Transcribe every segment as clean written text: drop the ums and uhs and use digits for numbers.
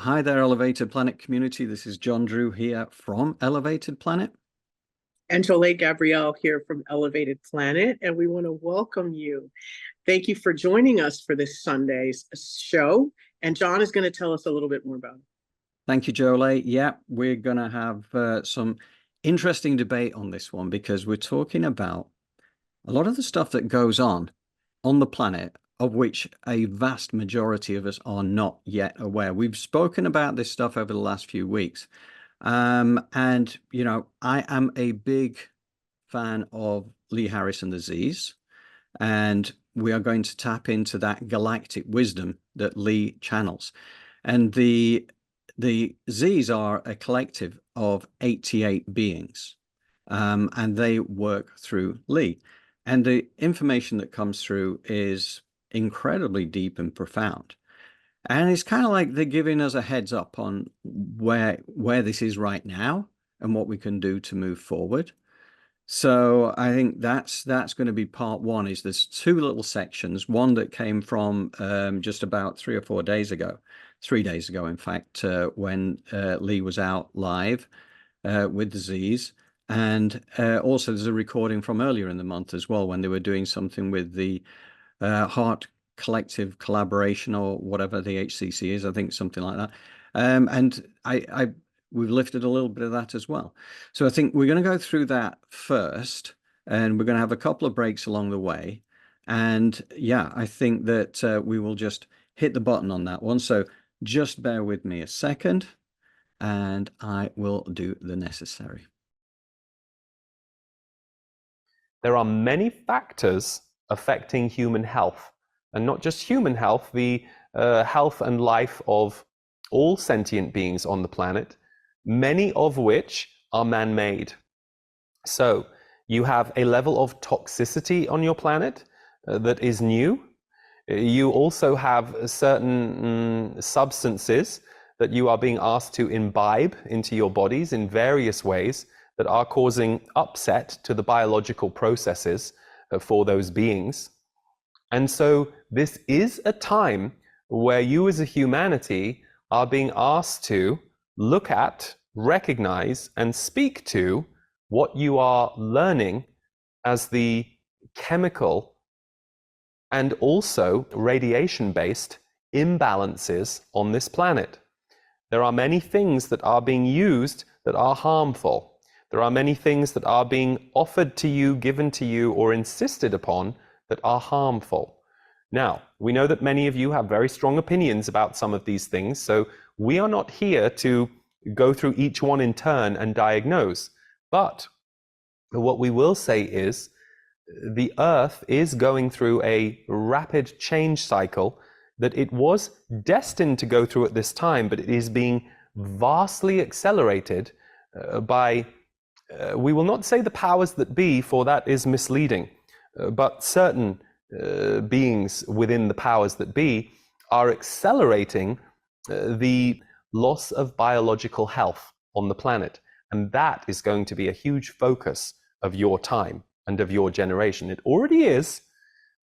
Hi there, Elevated Planet community. This is John Drew here from Elevated Planet. And Jolie Gabrielle here from Elevated Planet, and we want to welcome you. Thank you for joining us for this Sunday's show. And John is going to tell us a little bit more about it. Thank you, Jolie. Yeah, we're going to have some interesting debate on this one because we're talking about a lot of the stuff that goes on the planet, of which a vast majority of us are not yet aware. We've spoken about this stuff over the last few weeks. And, you know, I am a big fan of Lee Harris and the Z's, and we are going to tap into that galactic wisdom that Lee channels. And the Z's are a collective of 88 beings, and they work through Lee. And the information that comes through is incredibly deep and profound. And it's kind of like they're giving us a heads up on where this is right now and what we can do to move forward. So I think that's going to be part one. Is there's two little sections. One that came from just about 3 or 4 days ago, 3 days ago, in fact, when Lee was out live with the Z's. And also there's a recording from earlier in the month as well, when they were doing something with the Heart Collective Collaboration, or whatever the HCC is, I think something like that. And we've lifted a little bit of that as well. So I think we're going to go through that first, and we're going to have a couple of breaks along the way. And yeah, I think that we will just hit the button on that one. So just bear with me a second, and I will do the necessary. There are many factors affecting human health, and not just human health, the health and life of all sentient beings on the planet, many of which are man-made. So you have a level of toxicity on your planet that is new. You also have certain substances that you are being asked to imbibe into your bodies in various ways that are causing upset to the biological processes for those beings. And so this is a time where you as a humanity are being asked to look at, recognize, and speak to what you are learning as the chemical and also radiation-based imbalances on this planet. There are many things that are being used that are harmful. There are many things that are being offered to you, given to you, or insisted upon that are harmful. Now, we know that many of you have very strong opinions about some of these things, so we are not here to go through each one in turn and diagnose. But what we will say is the Earth is going through a rapid change cycle that it was destined to go through at this time, but it is being vastly accelerated by, we will not say the powers that be, for that is misleading, but certain beings within the powers that be are accelerating the loss of biological health on the planet. And that is going to be a huge focus of your time and of your generation. It already is,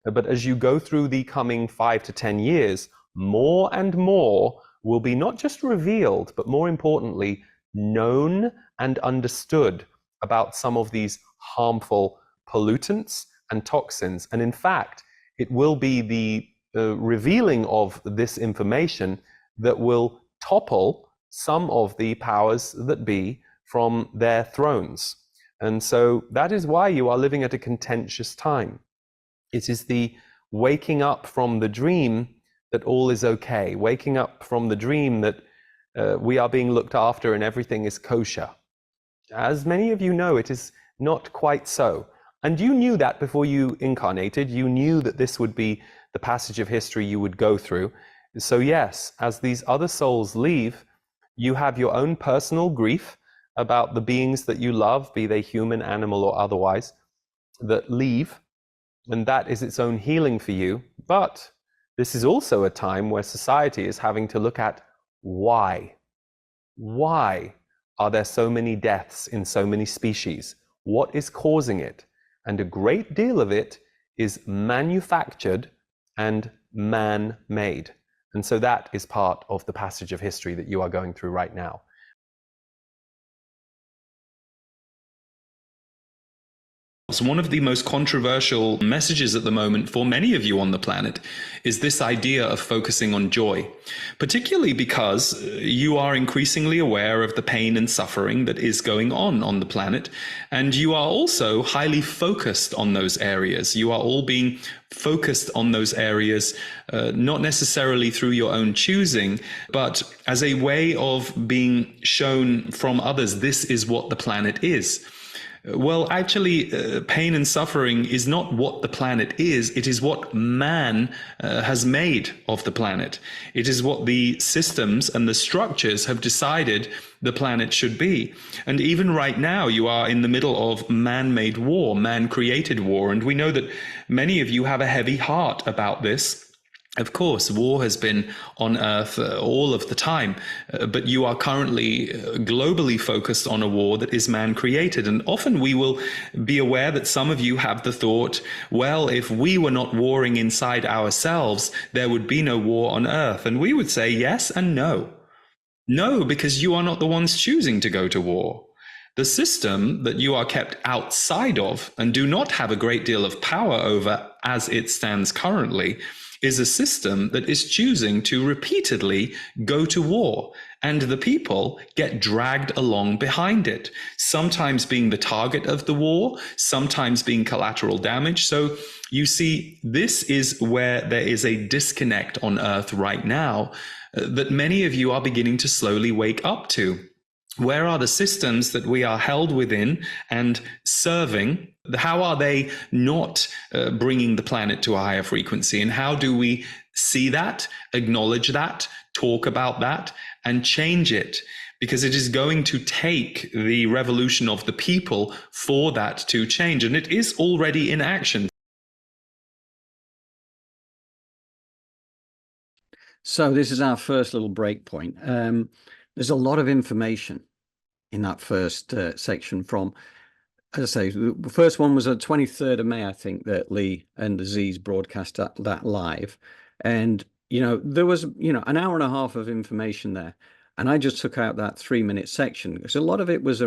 but as you go through the coming 5 to 10 years, more and more will be not just revealed, but more importantly, known and understood about some of these harmful pollutants and toxins. And in fact, it will be the revealing of this information that will topple some of the powers that be from their thrones. And so that is why you are living at a contentious time. It is the waking up from the dream that all is okay, waking up from the dream that we are being looked after and everything is kosher. As many of you know, it is not quite so. And you knew that before you incarnated. You knew that this would be the passage of history you would go through. So yes, as these other souls leave, you have your own personal grief about the beings that you love, be they human, animal, or otherwise, that leave, and that is its own healing for you. But this is also a time where society is having to look at why. Why are there so many deaths in so many species? What is causing it? And a great deal of it is manufactured and man-made. And so that is part of the passage of history that you are going through right now. So one of the most controversial messages at the moment for many of you on the planet is this idea of focusing on joy, particularly because you are increasingly aware of the pain and suffering that is going on the planet, and you are also highly focused on those areas. You are all being focused on those areas, not necessarily through your own choosing, but as a way of being shown from others, this is what the planet is. Well, actually, pain and suffering is not what the planet is. It is what man has made of the planet. It is what the systems and the structures have decided the planet should be. And even right now, you are in the middle of man-made war, man-created war. And we know that many of you have a heavy heart about this. Of course, war has been on Earth all of the time, but you are currently globally focused on a war that is man-created. And often we will be aware that some of you have the thought, well, if we were not warring inside ourselves, there would be no war on Earth. And we would say yes and no. No, because you are not the ones choosing to go to war. The system that you are kept outside of and do not have a great deal of power over as it stands currently is a system that is choosing to repeatedly go to war, and the people get dragged along behind it, sometimes being the target of the war, sometimes being collateral damage. So you see, this is where there is a disconnect on Earth right now that many of you are beginning to slowly wake up to. Where are the systems that we are held within and serving? How are they not bringing the planet to a higher frequency? And how do we see that, acknowledge that, talk about that, and change it? Because it is going to take the revolution of the people for that to change. And it is already in action. So this is our first little break point. There's a lot of information in that first section from, as I say, the first one was on 23rd of May, I think, that Lee and Aziz broadcast that live. And, there was, an hour and a half of information there. And I just took out that 3-minute section because a lot of it was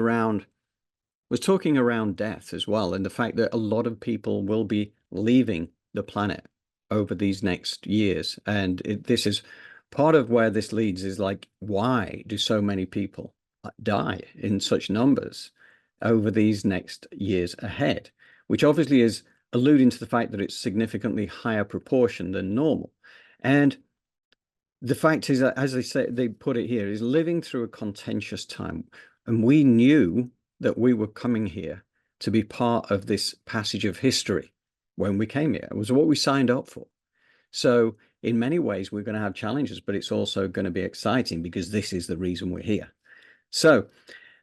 talking around death as well. And the fact that a lot of people will be leaving the planet over these next years. And this is part of where this leads is like, why do so many people die in such numbers over these next years ahead, which obviously is alluding to the fact that it's significantly higher proportion than normal. And the fact is that, as they put it here, is living through a contentious time. And we knew that we were coming here to be part of this passage of history when we came here. It was what we signed up for. So in many ways, we're going to have challenges, but it's also going to be exciting because this is the reason we're here. So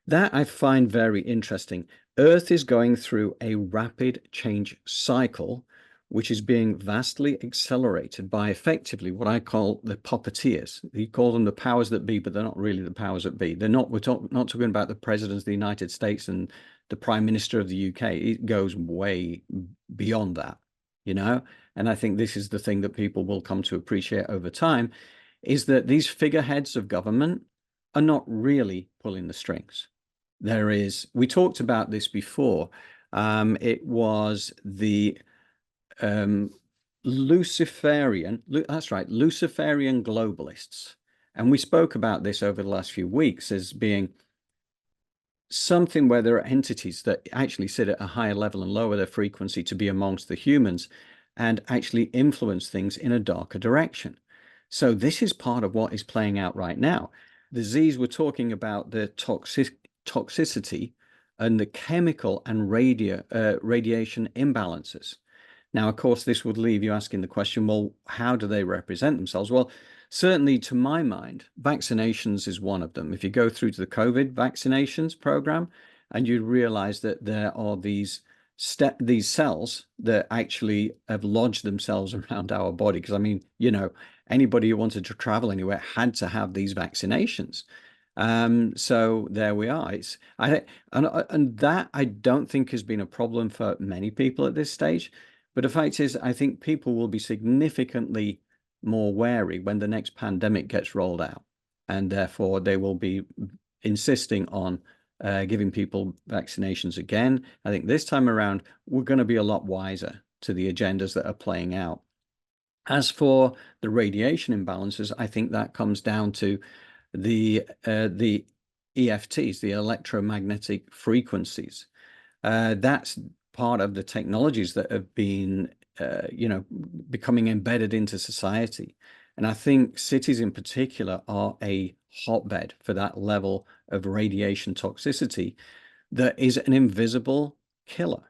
that I find very interesting. Earth is going through a rapid change cycle, which is being vastly accelerated by effectively what I call the puppeteers. You call them the powers that be, but they're not really the powers that be. They're not, not talking about the presidents of the United States and the prime minister of the UK. It goes way beyond that, And I think this is the thing that people will come to appreciate over time, is that these figureheads of government are not really pulling the strings. We talked about this before. It was the Luciferian globalists. And we spoke about this over the last few weeks as being something where there are entities that actually sit at a higher level and lower their frequency to be amongst the humans and actually influence things in a darker direction. So this is part of what is playing out right now. The Z's were talking about the toxicity and the chemical and radiation imbalances. Now, of course, this would leave you asking the question, well, how do they represent themselves? Well, certainly to my mind, vaccinations is one of them. If you go through to the COVID vaccinations program and you realize that there are these cells that actually have lodged themselves around our body, because I mean, anybody who wanted to travel anywhere had to have these vaccinations. So there we are. And that I don't think has been a problem for many people at this stage. But the fact is, I think people will be significantly more wary when the next pandemic gets rolled out. And therefore, they will be insisting on giving people vaccinations again. I think this time around, we're going to be a lot wiser to the agendas that are playing out. As for the radiation imbalances, I think that comes down to the EFTs, the electromagnetic frequencies. That's part of the technologies that have been, becoming embedded into society. And I think cities in particular are a hotbed for that level of radiation toxicity that is an invisible killer.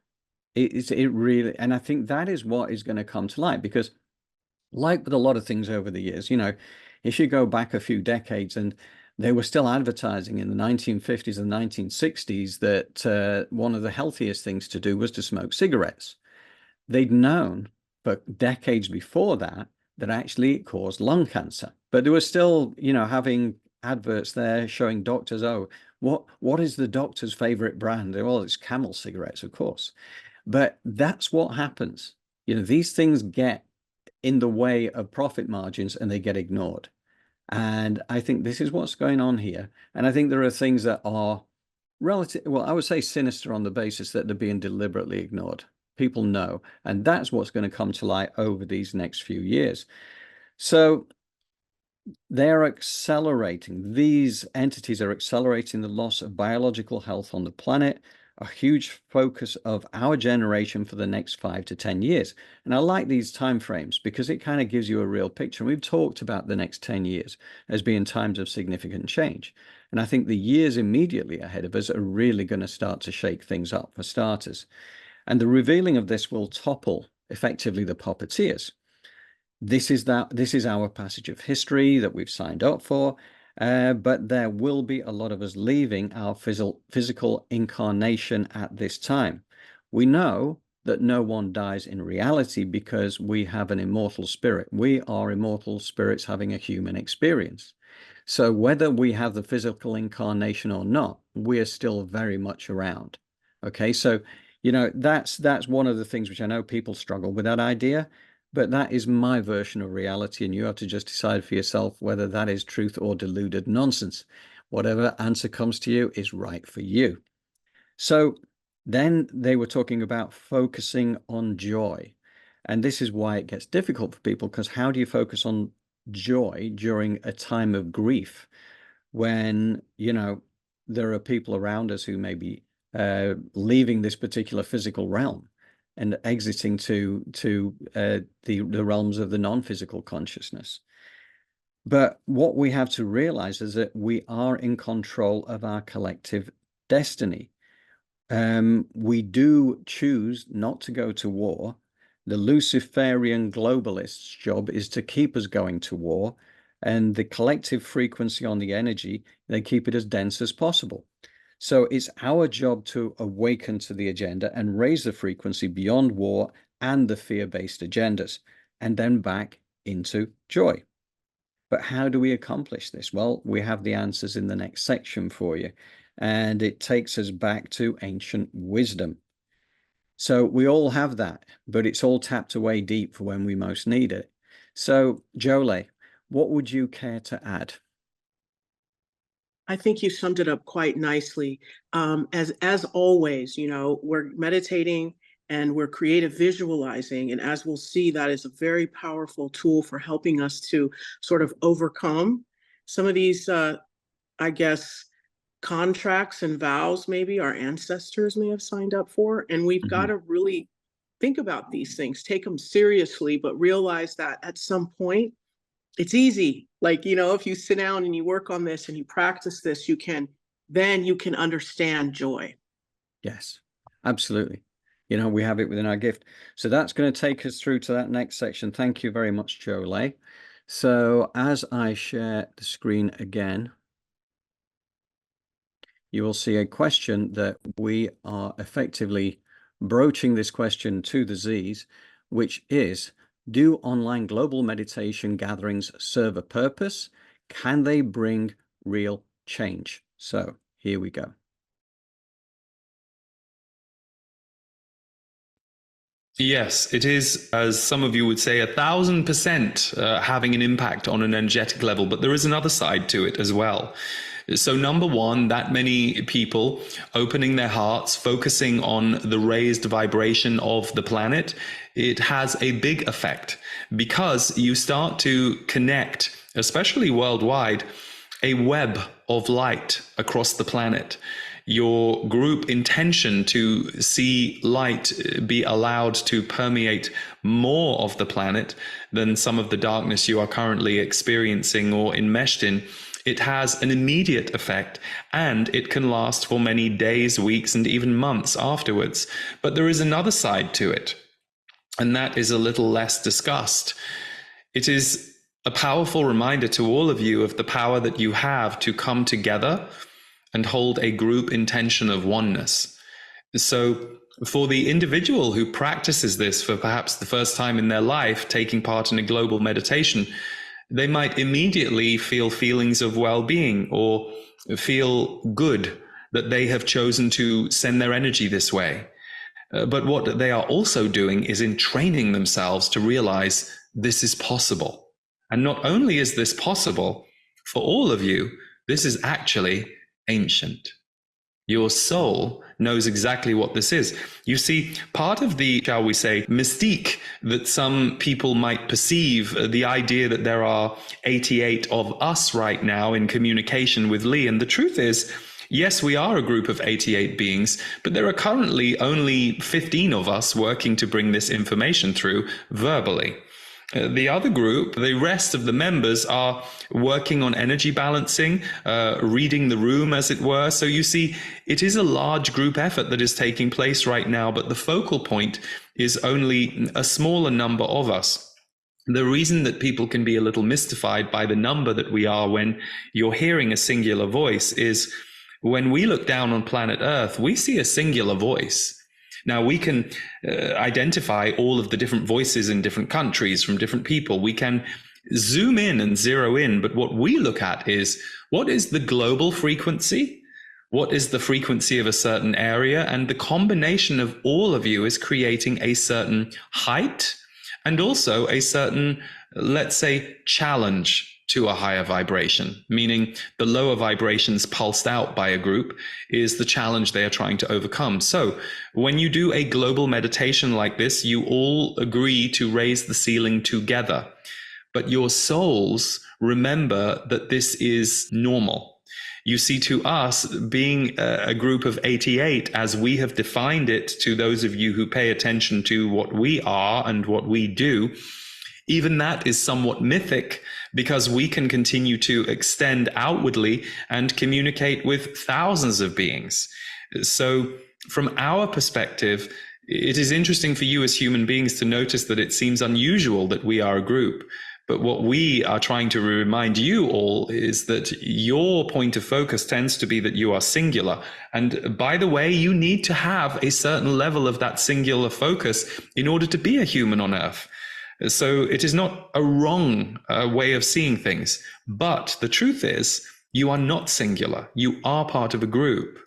It really, and I think that is what is going to come to light, because like with a lot of things over the years, if you go back a few decades, and they were still advertising in the 1950s and 1960s that one of the healthiest things to do was to smoke cigarettes. They'd known for decades before that actually it caused lung cancer. But they were still, having adverts there showing doctors, oh, what is the doctor's favorite brand? Well, it's Camel cigarettes, of course. But that's what happens. These things get in the way of profit margins and they get ignored. And I think this is what's going on here. And I think there are things that are well, I would say sinister on the basis that they're being deliberately ignored. People know, and that's what's going to come to light over these next few years. So they're accelerating, these entities are accelerating the loss of biological health on the planet, a huge focus of our generation for the next 5 to 10 years. And I like these time frames because it kind of gives you a real picture. We've talked about the next 10 years as being times of significant change. And I think the years immediately ahead of us are really going to start to shake things up for starters. And the revealing of this will topple effectively the puppeteers. This is our passage of history that we've signed up for, but there will be a lot of us leaving our physical incarnation at this time. We know that no one dies in reality because we have an immortal spirit. We are immortal spirits having a human experience. So whether we have the physical incarnation or not, we are still very much around. Okay, so that's one of the things which I know people struggle with that idea. But that is my version of reality, and you have to just decide for yourself whether that is truth or deluded nonsense. Whatever answer comes to you is right for you. So then they were talking about focusing on joy. And this is why it gets difficult for people, because how do you focus on joy during a time of grief when, there are people around us who may be leaving this particular physical realm and exiting to the realms of the non-physical consciousness. But what we have to realize is that we are in control of our collective destiny. We do choose not to go to war. The Luciferian globalist's job is to keep us going to war, and the collective frequency on the energy, they keep it as dense as possible. So it's our job to awaken to the agenda and raise the frequency beyond war and the fear-based agendas, and then back into joy. But how do we accomplish this? Well, we have the answers in the next section for you, and it takes us back to ancient wisdom. So we all have that, but it's all tapped away deep for when we most need it. So, Jolie, what would you care to add? I think you summed it up quite nicely. As always, we're meditating and we're creative visualizing. And as we'll see, that is a very powerful tool for helping us to sort of overcome some of these, I guess, contracts and vows maybe our ancestors may have signed up for. And we've got to really think about these things, take them seriously, but realize that at some point, it's easy. Like, if you sit down and you work on this and you practice this, you can understand joy. Yes, absolutely. We have it within our gift. So that's going to take us through to that next section. Thank you very much, Jolie. So as I share the screen again, you will see a question that we are effectively broaching this question to the Z's, which is, do online global meditation gatherings serve a purpose? Can they bring real change? So here we go. Yes, it is, as some of you would say, 1,000% having an impact on an energetic level, but there is another side to it as well. So number one, that many people opening their hearts, focusing on the raised vibration of the planet, it has a big effect because you start to connect, especially worldwide, a web of light across the planet. Your group intention to see light be allowed to permeate more of the planet than some of the darkness you are currently experiencing or enmeshed in, it has an immediate effect, and it can last for many days, weeks, and even months afterwards. But there is another side to it, and that is a little less discussed. It is a powerful reminder to all of you of the power that you have to come together and hold a group intention of oneness. So for the individual who practices this for perhaps the first time in their life, taking part in a global meditation, they might immediately feel feelings of well-being or feel good that they have chosen to send their energy this way. But what they are also doing is in training themselves to realize this is possible. And not only is this possible, for all of you, this is actually ancient. Your soul knows exactly what this is. You see, part of the, shall we say, mystique that some people might perceive, the idea that there are 88 of us right now in communication with Lee. And the truth is, yes, we are a group of 88 beings, but there are currently only 15 of us working to bring this information through verbally. The other group, the rest of the members, are working on energy balancing, reading the room, as it were. So you see, it is a large group effort that is taking place right now, but the focal point is only a smaller number of us. The reason that people can be a little mystified by the number that we are when you're hearing a singular voice is when we look down on planet Earth, we see a singular voice. Now, we can identify all of the different voices in different countries from different people. We can zoom in and zero in, but what we look at is, what is the global frequency? What is the frequency of a certain area? And the combination of all of you is creating a certain height and also a certain, let's say, challenge to a higher vibration, meaning the lower vibrations pulsed out by a group is the challenge they are trying to overcome. So when you do a global meditation like this, you all agree to raise the ceiling together, but your souls remember that this is normal. You see, to us, being a group of 88, as we have defined it to those of you who pay attention to what we are and what we do, even that is somewhat mythic, because we can continue to extend outwardly and communicate with thousands of beings. So from our perspective, it is interesting for you as human beings to notice that it seems unusual that we are a group. But what we are trying to remind you all is that your point of focus tends to be that you are singular. And by the way, you need to have a certain level of that singular focus in order to be a human on Earth. So it is not a wrong way of seeing things, but the truth is you are not singular. You are part of a group.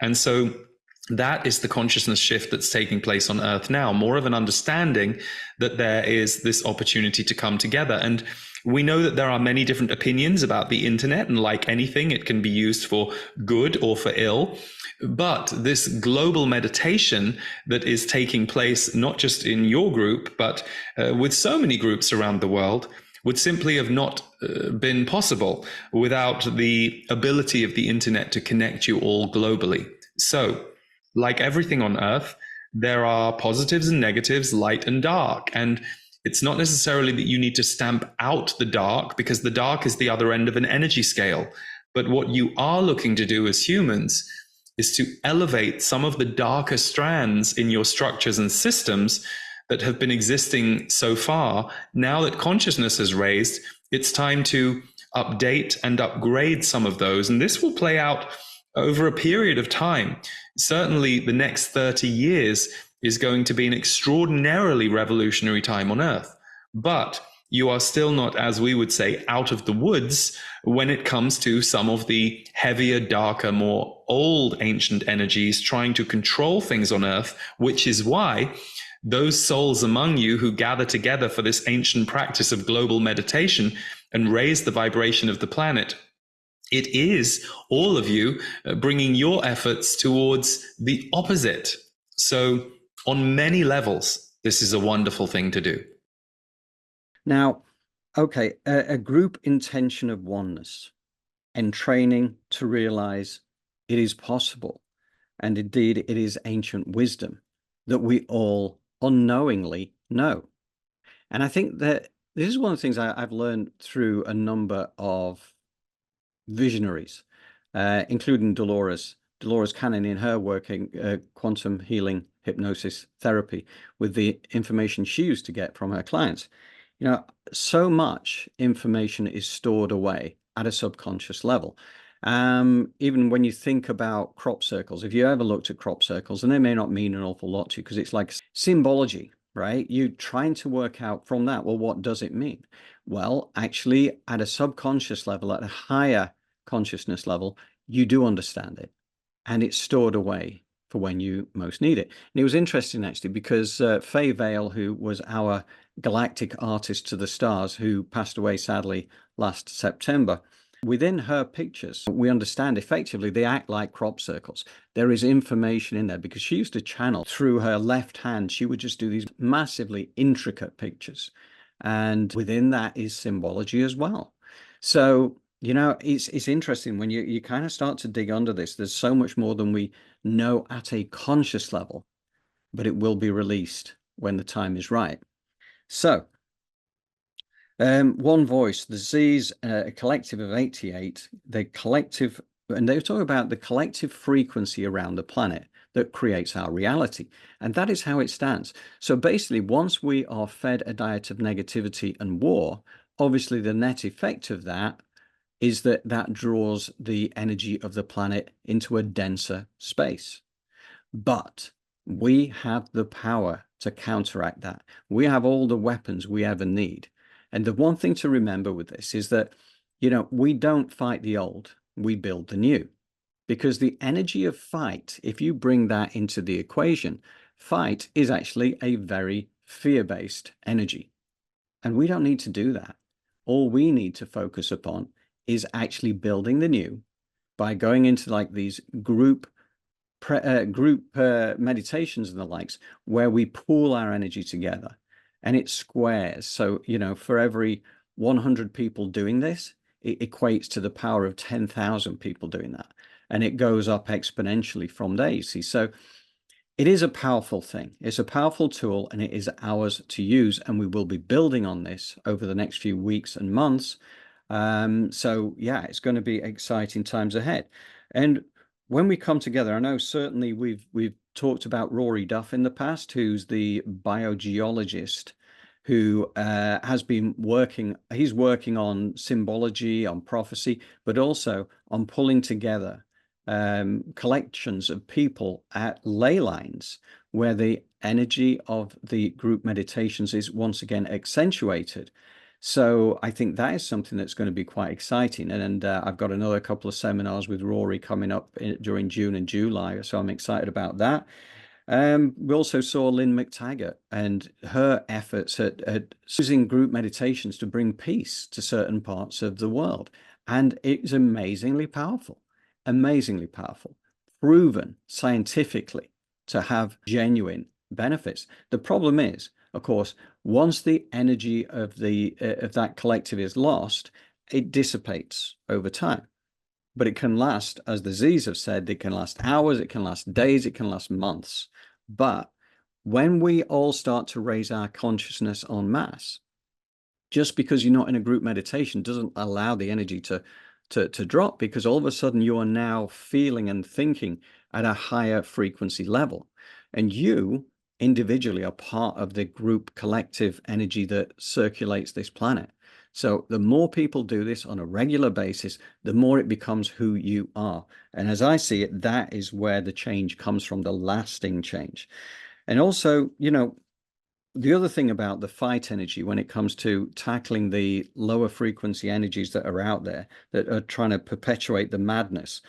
And so that is the consciousness shift that's taking place on Earth now, more of an understanding that there is this opportunity to come together. And we know that there are many different opinions about the internet, and like anything, it can be used for good or for ill. But this global meditation that is taking place, not just in your group, but with so many groups around the world, would simply have not been possible without the ability of the internet to connect you all globally. So, like everything on Earth, there are positives and negatives, light and dark. And it's not necessarily that you need to stamp out the dark, because the dark is the other end of an energy scale. But what you are looking to do as humans is to elevate some of the darker strands in your structures and systems that have been existing so far. Now that consciousness has raised, it's time to update and upgrade some of those. And this will play out over a period of time. Certainly the next 30 years is going to be an extraordinarily revolutionary time on Earth. But you are still not, as we would say, out of the woods when it comes to some of the heavier, darker, more old ancient energies trying to control things on Earth, which is why those souls among you who gather together for this ancient practice of global meditation and raise the vibration of the planet, it is all of you bringing your efforts towards the opposite. So on many levels, this is a wonderful thing to do. Now, okay, a group intention of oneness and training to realize it is possible. And indeed, it is ancient wisdom that we all unknowingly know. And I think that this is one of the things I've learned through a number of visionaries, including Dolores Cannon in her working quantum healing hypnosis therapy with the information she used to get from her clients. You know, so much information is stored away at a subconscious level. Even when you think about crop circles, if you ever looked at crop circles, and they may not mean an awful lot to you because it's like symbology, right? You're trying to work out from that, well, what does it mean? Well, actually, at a subconscious level, at a higher consciousness level, you do understand it, and it's stored away for when you most need it. And it was interesting, actually, because Faye Vale, who was our galactic artist to the stars, who passed away sadly last September, within her pictures, we understand effectively they act like crop circles. There is information in there because she used to channel through her left hand. She would just do these massively intricate pictures. And within that is symbology as well. So, you know, it's interesting when you kind of start to dig under this. There's so much more than we know at a conscious level, but it will be released when the time is right. So, one voice, the Z's, a collective of 88, the collective, and they were talking about the collective frequency around the planet that creates our reality. And that is how it stands. So basically, once we are fed a diet of negativity and war, obviously the net effect of that is that that draws the energy of the planet into a denser space. But we have the power to counteract that. We have all the weapons we ever need. And the one thing to remember with this is that, you know, we don't fight the old, we build the new. Because the energy of fight, if you bring that into the equation, fight is actually a very fear-based energy. And we don't need to do that. All we need to focus upon is actually building the new by going into like these group meditations and the likes, where we pool our energy together and it squares. So, you know, for every 100 people doing this, it equates to the power of 10,000 people doing that. And it goes up exponentially from there, you see. So it is a powerful thing. It's a powerful tool, and it is ours to use. And we will be building on this over the next few weeks and months. So yeah, it's going to be exciting times ahead. And when we come together, I know certainly we've talked about Rory Duff in the past, who's the biogeologist who has been working, he's working on symbology, on prophecy, but also on pulling together collections of people at ley lines where the energy of the group meditations is once again accentuated. So I think that is something that's going to be quite exciting. And I've got another couple of seminars with Rory coming up during June and July. So I'm excited about that. We also saw Lynn McTaggart and her efforts at using group meditations to bring peace to certain parts of the world. And it's amazingly powerful, proven scientifically to have genuine benefits. The problem is, of course, once the energy of that collective is lost, it dissipates over time. But it can last, as the Z's have said, it can last hours, it can last days, it can last months. But when we all start to raise our consciousness en masse, just because you're not in a group meditation doesn't allow the energy to drop, because all of a sudden you are now feeling and thinking at a higher frequency level. And you individually are part of the group collective energy that circulates this planet. So the more people do this on a regular basis, the more it becomes who you are. And as I see it, that is where the change comes from, the lasting change. And also, you know, the other thing about the fight energy when it comes to tackling the lower frequency energies that are out there that are trying to perpetuate the madness,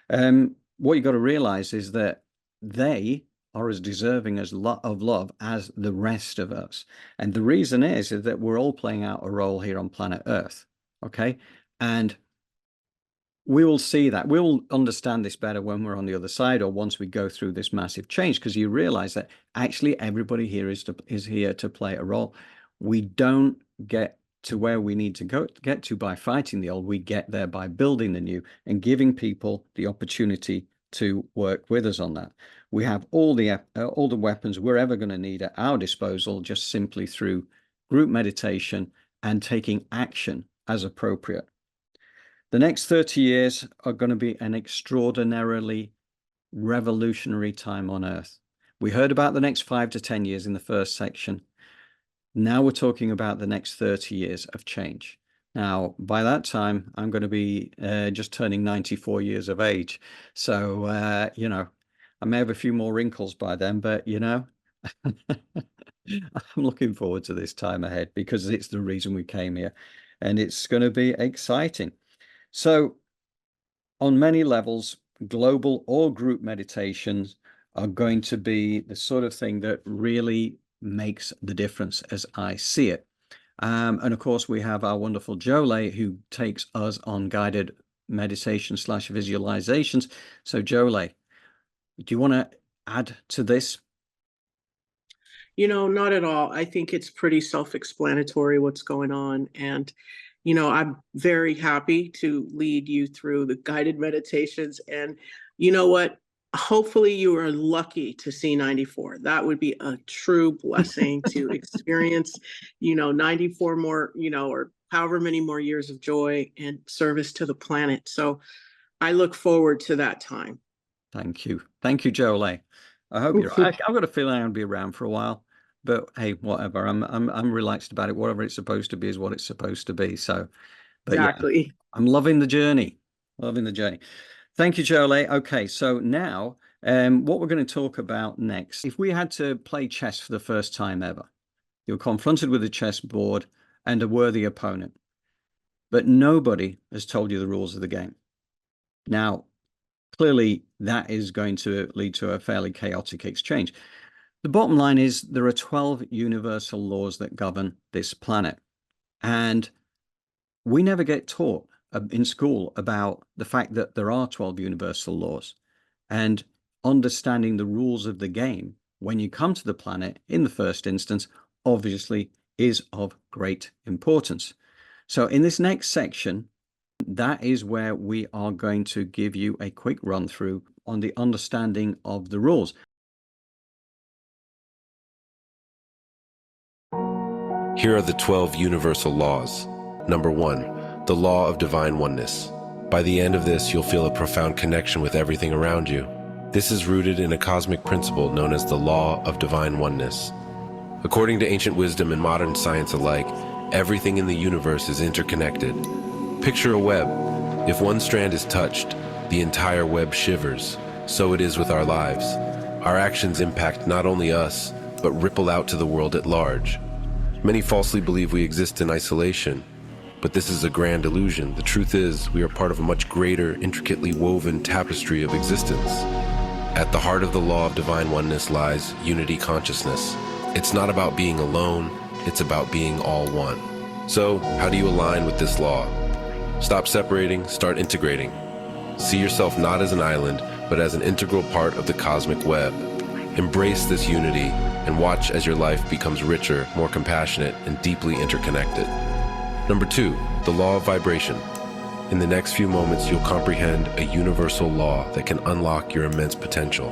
what you got to realize is that they are as deserving of love as the rest of us. And the reason is that we're all playing out a role here on planet Earth. Okay. And we will see that. We'll understand this better when we're on the other side, or once we go through this massive change, because you realize that actually everybody here is here to play a role. We don't get to where we need to get to by fighting the old. We get there by building the new and giving people the opportunity to work with us on that. We have all the weapons we're ever going to need at our disposal, just simply through group meditation and taking action as appropriate. The next 30 years are going to be an extraordinarily revolutionary time on Earth. We heard about the next 5 to 10 years in the first section. Now we're talking about the next 30 years of change. Now, by that time, I'm going to be just turning 94 years of age. So, you know, I may have a few more wrinkles by then, but, you know, I'm looking forward to this time ahead because it's the reason we came here. And it's going to be exciting. So on many levels, global or group meditations are going to be the sort of thing that really makes the difference as I see it. And of course, we have our wonderful Jolay, who takes us on guided meditation / visualizations. So Jolay, do you want to add to this? You know, not at all. I think it's pretty self-explanatory what's going on. And you know, I'm very happy to lead you through the guided meditations. And you know what? Hopefully you are lucky to see 94. That would be a true blessing to experience, you know, 94 more, you know, or however many more years of joy and service to the planet. So I look forward to that time. Thank you. Thank you, Jolay. I hope you're right. I've got a feeling I'm going to be around for a while. But hey, whatever. I'm relaxed about it. Whatever it's supposed to be is what it's supposed to be. So, but exactly. Yeah, I'm loving the journey. Loving the journey. Thank you, Jolay. Okay, so now, what we're going to talk about next. If we had to play chess for the first time ever, you're confronted with a chessboard and a worthy opponent, but nobody has told you the rules of the game. Now, clearly, that is going to lead to a fairly chaotic exchange. The bottom line is there are 12 universal laws that govern this planet. And we never get taught in school about the fact that there are 12 universal laws. And understanding the rules of the game when you come to the planet in the first instance, obviously, is of great importance. So in this next section, that is where we are going to give you a quick run through on the understanding of the rules. Here are the 12 universal laws. Number 1, the law of divine oneness. By the end of this, you'll feel a profound connection with everything around you. This is rooted in a cosmic principle known as the law of divine oneness. According to ancient wisdom and modern science alike, everything in the universe is interconnected. Picture a web. If one strand is touched, the entire web shivers. So it is with our lives. Our actions impact not only us, but ripple out to the world at large. Many falsely believe we exist in isolation, but this is a grand illusion. The truth is, we are part of a much greater, intricately woven tapestry of existence. At the heart of the law of divine oneness lies unity consciousness. It's not about being alone, it's about being all one. So, how do you align with this law? Stop separating, start integrating. See yourself not as an island, but as an integral part of the cosmic web. Embrace this unity and watch as your life becomes richer, more compassionate, and deeply interconnected. Number 2, the law of vibration. In the next few moments, you'll comprehend a universal law that can unlock your immense potential.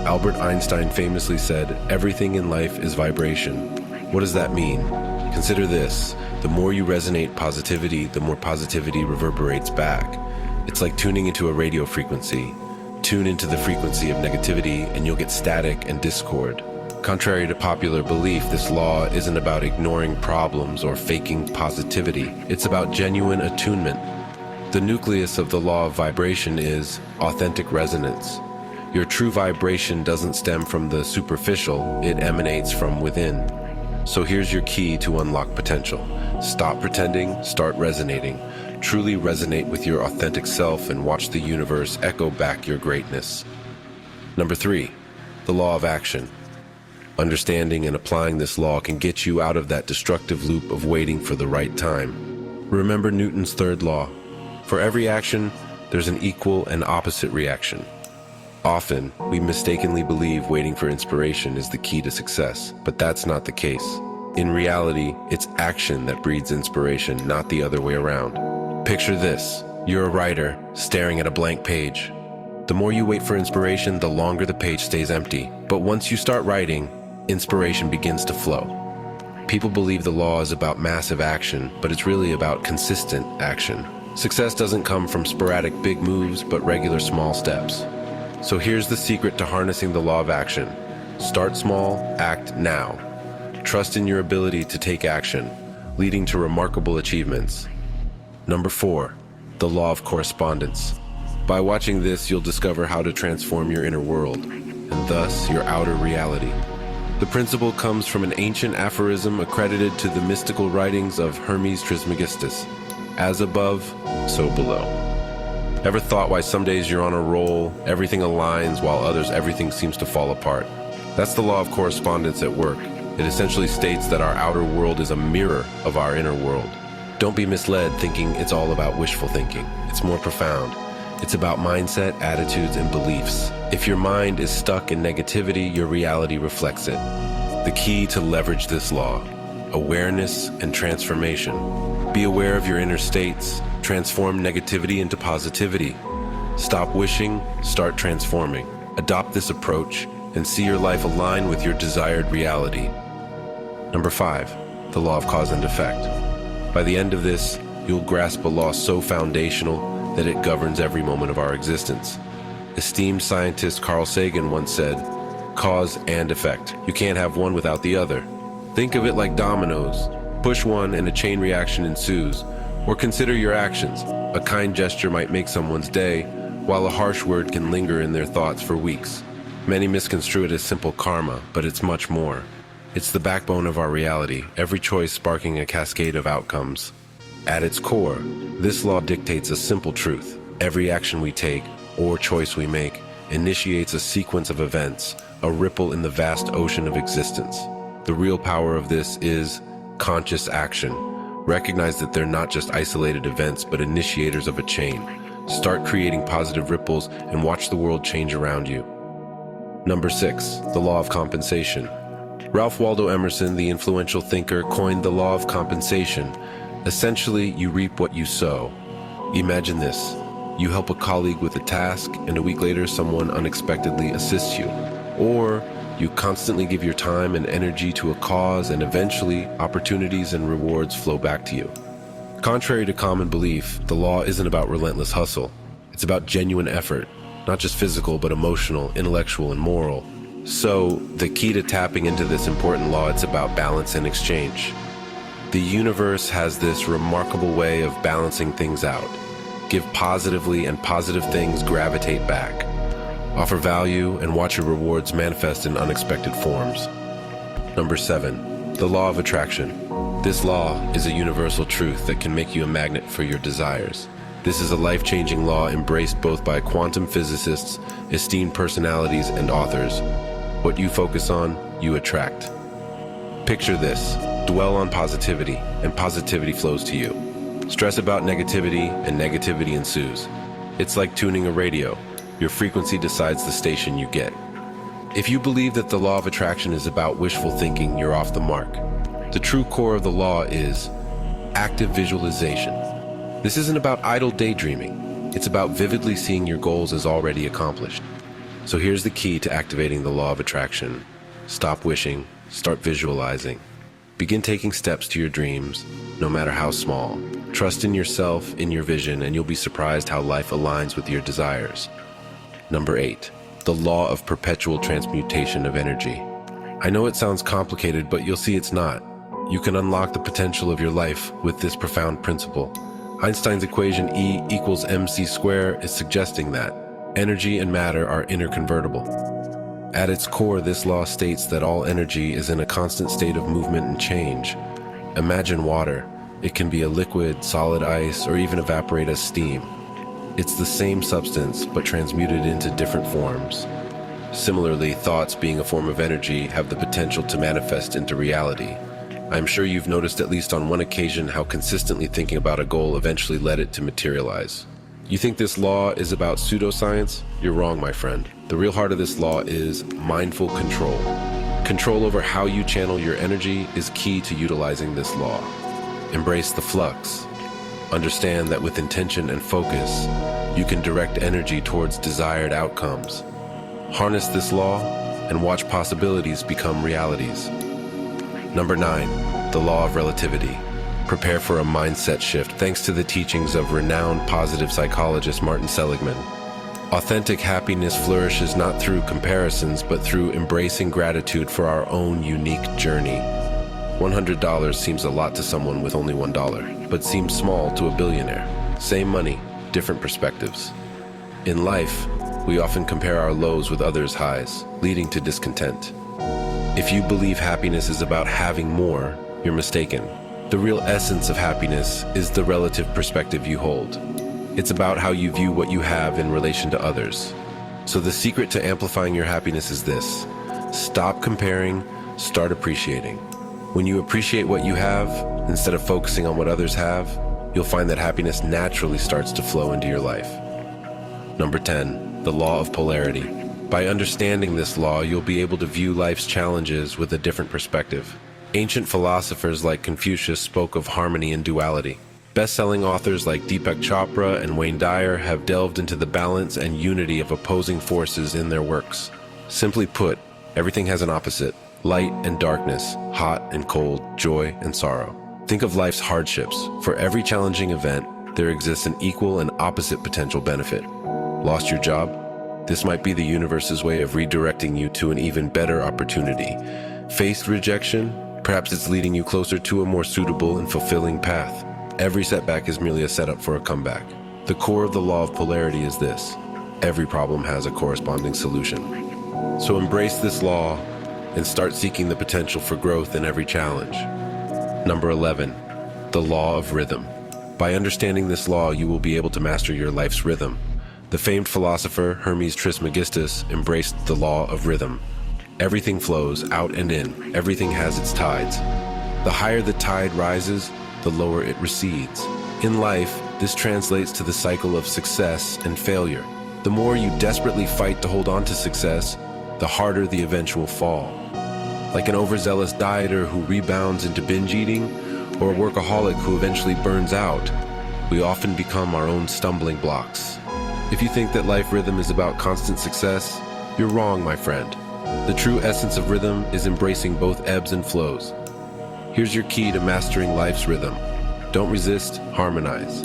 Albert Einstein famously said, "Everything in life is vibration." What does that mean? Consider this: the more you resonate positivity, the more positivity reverberates back. It's like tuning into a radio frequency. Tune into the frequency of negativity and you'll get static and discord. Contrary to popular belief, this law isn't about ignoring problems or faking positivity. It's about genuine attunement. The nucleus of the law of vibration is authentic resonance. Your true vibration doesn't stem from the superficial, it emanates from within. So here's your key to unlock potential. Stop pretending, start resonating. Truly resonate with your authentic self and watch the universe echo back your greatness. Number 3, the law of action. Understanding and applying this law can get you out of that destructive loop of waiting for the right time. Remember Newton's third law. For every action, there's an equal and opposite reaction. Often, we mistakenly believe waiting for inspiration is the key to success, but that's not the case. In reality, it's action that breeds inspiration, not the other way around. Picture this. You're a writer, staring at a blank page. The more you wait for inspiration, the longer the page stays empty. But once you start writing, inspiration begins to flow. People believe the law is about massive action, but it's really about consistent action. Success doesn't come from sporadic big moves, but regular small steps. So here's the secret to harnessing the law of action. Start small, act now. Trust in your ability to take action, leading to remarkable achievements. Number 4, the law of correspondence. By watching this, you'll discover how to transform your inner world, and thus your outer reality. The principle comes from an ancient aphorism accredited to the mystical writings of Hermes Trismegistus. As above, so below. Ever thought why some days you're on a roll, everything aligns, while others everything seems to fall apart? That's the law of correspondence at work. It essentially states that our outer world is a mirror of our inner world. Don't be misled thinking it's all about wishful thinking. It's more profound. It's about mindset, attitudes, and beliefs. If your mind is stuck in negativity, your reality reflects it. The key to leverage this law: awareness and transformation. Be aware of your inner states. Transform negativity into positivity. Stop wishing, start transforming. Adopt this approach and see your life align with your desired reality. Number 5, the law of cause and effect. By the end of this, you'll grasp a law so foundational that it governs every moment of our existence. Esteemed scientist Carl Sagan once said, "Cause and effect. You can't have one without the other." Think of it like dominoes. Push one and a chain reaction ensues. Or consider your actions. A kind gesture might make someone's day, while a harsh word can linger in their thoughts for weeks. Many misconstrue it as simple karma, but it's much more. It's the backbone of our reality, every choice sparking a cascade of outcomes. At its core, this law dictates a simple truth. Every action we take, or choice we make, initiates a sequence of events, a ripple in the vast ocean of existence. The real power of this is conscious action. Recognize that they're not just isolated events, but initiators of a chain. Start creating positive ripples and watch the world change around you. Number 6, the law of compensation. Ralph Waldo Emerson, the influential thinker, coined the law of compensation. Essentially, you reap what you sow. Imagine this. You help a colleague with a task, and a week later someone unexpectedly assists you. Or you constantly give your time and energy to a cause, and eventually opportunities and rewards flow back to you. Contrary to common belief, the law isn't about relentless hustle. It's about genuine effort, not just physical, but emotional, intellectual, and moral. So, the key to tapping into this important law, it's about balance and exchange. The universe has this remarkable way of balancing things out. Give positively, and positive things gravitate back. Offer value and watch your rewards manifest in unexpected forms. Number 7, the law of attraction. This law is a universal truth that can make you a magnet for your desires. This is a life-changing law embraced both by quantum physicists, esteemed personalities, and authors. What you focus on, you attract. Picture this. Dwell on positivity, and positivity flows to you. Stress about negativity, and negativity ensues. It's like tuning a radio. Your frequency decides the station you get. If you believe that the law of attraction is about wishful thinking, you're off the mark. The true core of the law is active visualization. This isn't about idle daydreaming. It's about vividly seeing your goals as already accomplished. So here's the key to activating the law of attraction. Stop wishing, start visualizing. Begin taking steps to your dreams, no matter how small. Trust in yourself, in your vision, and you'll be surprised how life aligns with your desires. Number 8, the law of perpetual transmutation of energy. I know it sounds complicated, but you'll see it's not. You can unlock the potential of your life with this profound principle. Einstein's equation E equals mc squared is suggesting that energy and matter are interconvertible. At its core, this law states that all energy is in a constant state of movement and change. Imagine water. It can be a liquid, solid ice, or even evaporate as steam. It's the same substance, but transmuted into different forms. Similarly, thoughts, being a form of energy, have the potential to manifest into reality. I'm sure you've noticed at least on one occasion how consistently thinking about a goal eventually led it to materialize. You think this law is about pseudoscience? You're wrong, my friend. The real heart of this law is mindful control. Control over how you channel your energy is key to utilizing this law. Embrace the flux. Understand that with intention and focus, you can direct energy towards desired outcomes. Harness this law and watch possibilities become realities. Number 9, the law of relativity. Prepare for a mindset shift thanks to the teachings of renowned positive psychologist Martin Seligman. Authentic happiness flourishes not through comparisons, but through embracing gratitude for our own unique journey. $100 seems a lot to someone with only $1, but seems small to a billionaire. Same money, different perspectives. In life, we often compare our lows with others' highs, leading to discontent. If you believe happiness is about having more, you're mistaken. The real essence of happiness is the relative perspective you hold. It's about how you view what you have in relation to others. So the secret to amplifying your happiness is this: stop comparing, start appreciating. When you appreciate what you have, instead of focusing on what others have, you'll find that happiness naturally starts to flow into your life. Number 10, the law of polarity. By understanding this law, you'll be able to view life's challenges with a different perspective. Ancient philosophers like Confucius spoke of harmony and duality. Best-selling authors like Deepak Chopra and Wayne Dyer have delved into the balance and unity of opposing forces in their works. Simply put, everything has an opposite: light and darkness, hot and cold, joy and sorrow. Think of life's hardships. For every challenging event, there exists an equal and opposite potential benefit. Lost your job? This might be the universe's way of redirecting you to an even better opportunity. Faced rejection? Perhaps it's leading you closer to a more suitable and fulfilling path. Every setback is merely a setup for a comeback. The core of the law of polarity is this: every problem has a corresponding solution. So embrace this law and start seeking the potential for growth in every challenge. Number 11, the law of rhythm. By understanding this law, you will be able to master your life's rhythm. The famed philosopher Hermes Trismegistus embraced the law of rhythm. Everything flows out and in. Everything has its tides. The higher the tide rises, the lower it recedes. In life, this translates to the cycle of success and failure. The more you desperately fight to hold on to success, the harder the eventual fall. Like an overzealous dieter who rebounds into binge eating, or a workaholic who eventually burns out, we often become our own stumbling blocks. If you think that life rhythm is about constant success, you're wrong, my friend. The true essence of rhythm is embracing both ebbs and flows. Here's your key to mastering life's rhythm. Don't resist, harmonize.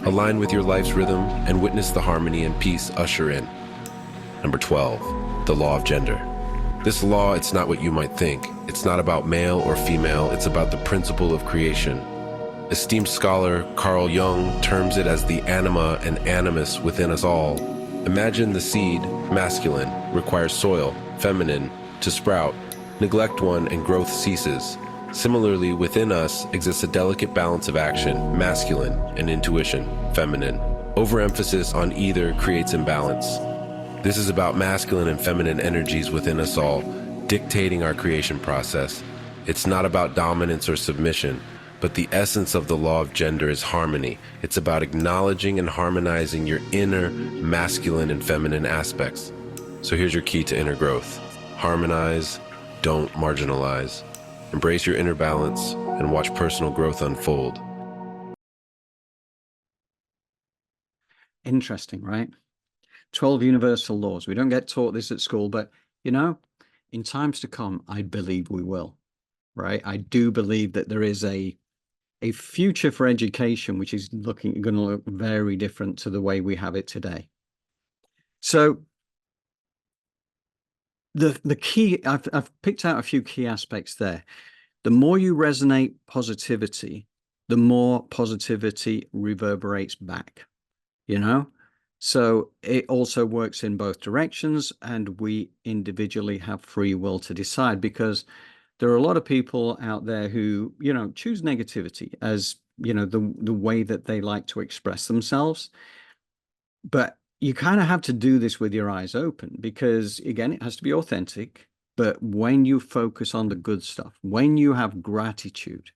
Align with your life's rhythm and witness the harmony and peace usher in. Number 12, the law of gender. This law, it's not what you might think. It's not about male or female, it's about the principle of creation. Esteemed scholar Carl Jung terms it as the anima and animus within us all. Imagine the seed, masculine, requires soil, feminine, to sprout. Neglect one and growth ceases. Similarly, within us exists a delicate balance of action, masculine, and intuition, feminine. Overemphasis on either creates imbalance. This is about masculine and feminine energies within us all, dictating our creation process. It's not about dominance or submission, but the essence of the law of gender is harmony. It's about acknowledging and harmonizing your inner masculine and feminine aspects. So here's your key to inner growth. Harmonize, don't marginalize. Embrace your inner balance and watch personal growth unfold. Interesting, right? 12 universal laws. We don't get taught this at school, but you know, in times to come, I believe we will, right? I do believe that there is a future for education which is going to look very different to the way we have it today. So the key, I've picked out a few key aspects there. The more you resonate positivity, the more positivity reverberates back, you know? So it also works in both directions, and we individually have free will to decide, because there are a lot of people out there who, you know, choose negativity as, you know, the way that they like to express themselves. But you kind of have to do this with your eyes open because, again, it has to be authentic. But when you focus on the good stuff, when you have gratitude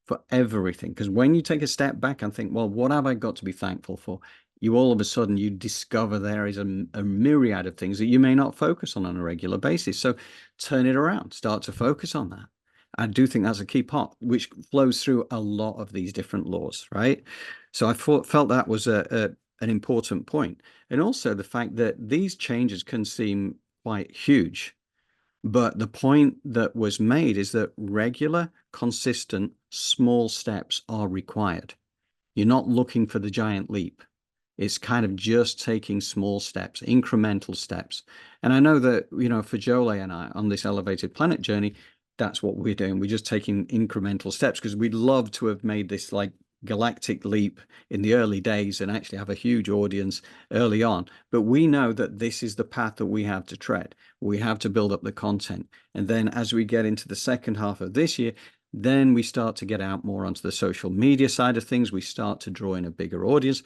for everything, because when you take a step back and think, well, what have I got to be thankful for? You all of a sudden you discover there is a myriad of things that you may not focus on a regular basis. So turn it around, start to focus on that. I do think that's a key part, which flows through a lot of these different laws, right? So I felt that was an important point. And also the fact that these changes can seem quite huge. But the point that was made is that regular, consistent, small steps are required. You're not looking for the giant leap. It's kind of just taking small steps, incremental steps. And I know that, for Jolie and I on this elevated planet journey, that's what we're doing. We're just taking incremental steps because we'd love to have made this like galactic leap in the early days and actually have a huge audience early on. But we know that this is the path that we have to tread. We have to build up the content. And then as we get into the second half of this year, then we start to get out more onto the social media side of things. We start to draw in a bigger audience,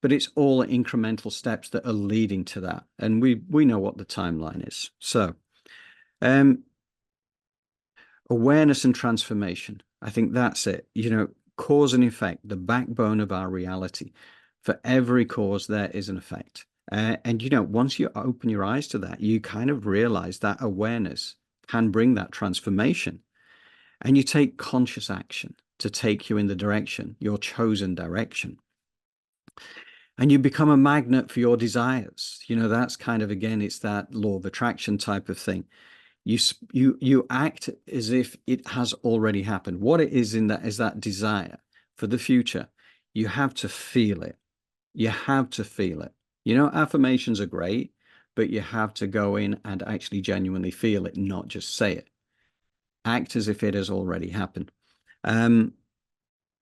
but it's all incremental steps that are leading to that. And we know what the timeline is. So, awareness and transformation. I think that's it. Cause and effect, the backbone of our reality. For every cause, there is an effect. And once you open your eyes to that, you kind of realize that awareness can bring that transformation. And you take conscious action to take you in the direction, your chosen direction. And you become a magnet for your desires. That's kind of, again, it's that law of attraction type of thing. You act as if it has already happened. What it is in that is that desire for the future. You have to feel it. You have to feel it. Affirmations are great, but you have to go in and actually genuinely feel it, not just say it. Act as if it has already happened.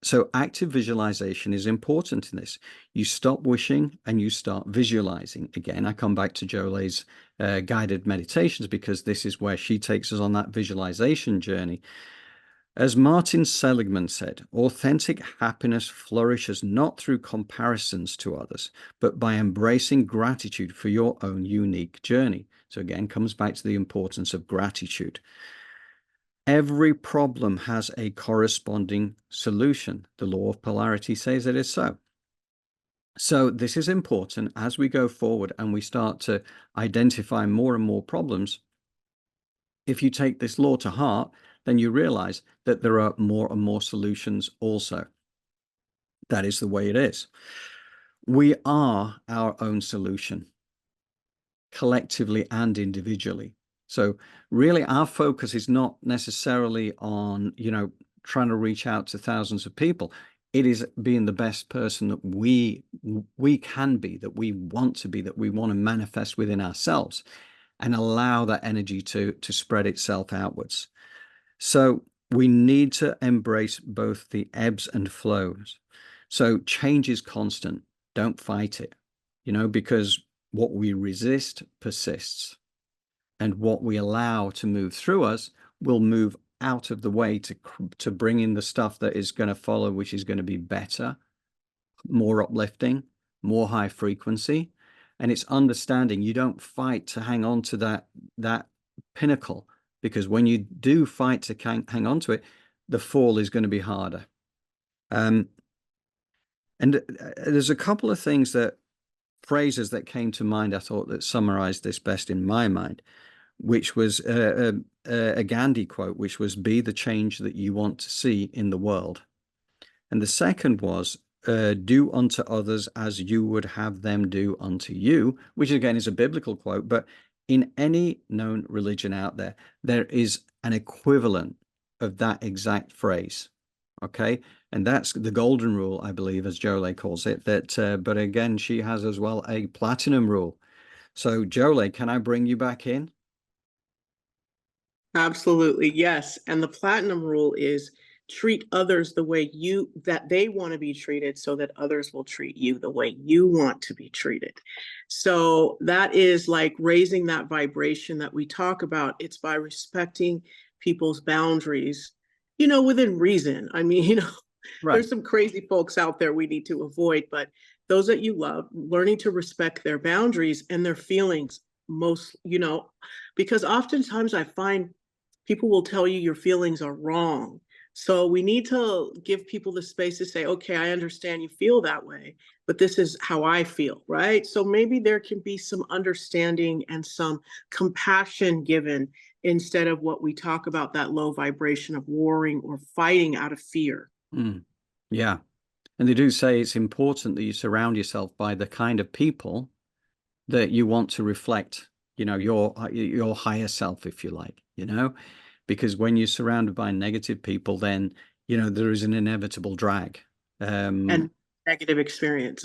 So active visualization is important in this. You stop wishing and you start visualizing. Again, I come back to Jolie's guided meditations because this is where she takes us on that visualization journey. As Martin Seligman said, authentic happiness flourishes not through comparisons to others, but by embracing gratitude for your own unique journey. So again, comes back to the importance of gratitude. Every problem has a corresponding solution. The law of polarity says it is so. So this is important as we go forward and we start to identify more and more problems. If you take this law to heart, then you realize that there are more and more solutions also. That is the way it is. We are our own solution, collectively and individually. So really our focus is not necessarily on, trying to reach out to thousands of people. It is being the best person that we can be, that we want to be, that we want to manifest within ourselves and allow that energy to spread itself outwards. So we need to embrace both the ebbs and flows. So change is constant. Don't fight it, because what we resist persists. And what we allow to move through us will move out of the way to bring in the stuff that is going to follow, which is going to be better, more uplifting, more high frequency. And it's understanding you don't fight to hang on to that pinnacle, because when you do fight to hang on to it, the fall is going to be harder. And there's a couple of phrases that came to mind, I thought, that summarized this best in my mind, which was a Gandhi quote, which was, be the change that you want to see in the world. And the second was, do unto others as you would have them do unto you, which again is a biblical quote, but in any known religion out there, there is an equivalent of that exact phrase. Okay. And that's the golden rule, I believe, as Jolie calls it, but again, she has as well a platinum rule. So Jolie, can I bring you back in? Absolutely, yes. And the platinum rule is treat others the way that they want to be treated, so that others will treat you the way you want to be treated. So that is like raising that vibration that we talk about. It's by respecting people's boundaries, within reason. I mean, Right. there's some crazy folks out there we need to avoid, but those that you love, learning to respect their boundaries and their feelings most, because oftentimes I find people will tell you your feelings are wrong. So we need to give people the space to say, okay, I understand you feel that way, but this is how I feel, right? So maybe there can be some understanding and some compassion given instead of what we talk about, that low vibration of warring or fighting out of fear. Yeah. And they do say it's important that you surround yourself by the kind of people that you want to reflect, your higher self, if you like, because when you're surrounded by negative people, then, there is an inevitable drag. And negative experience.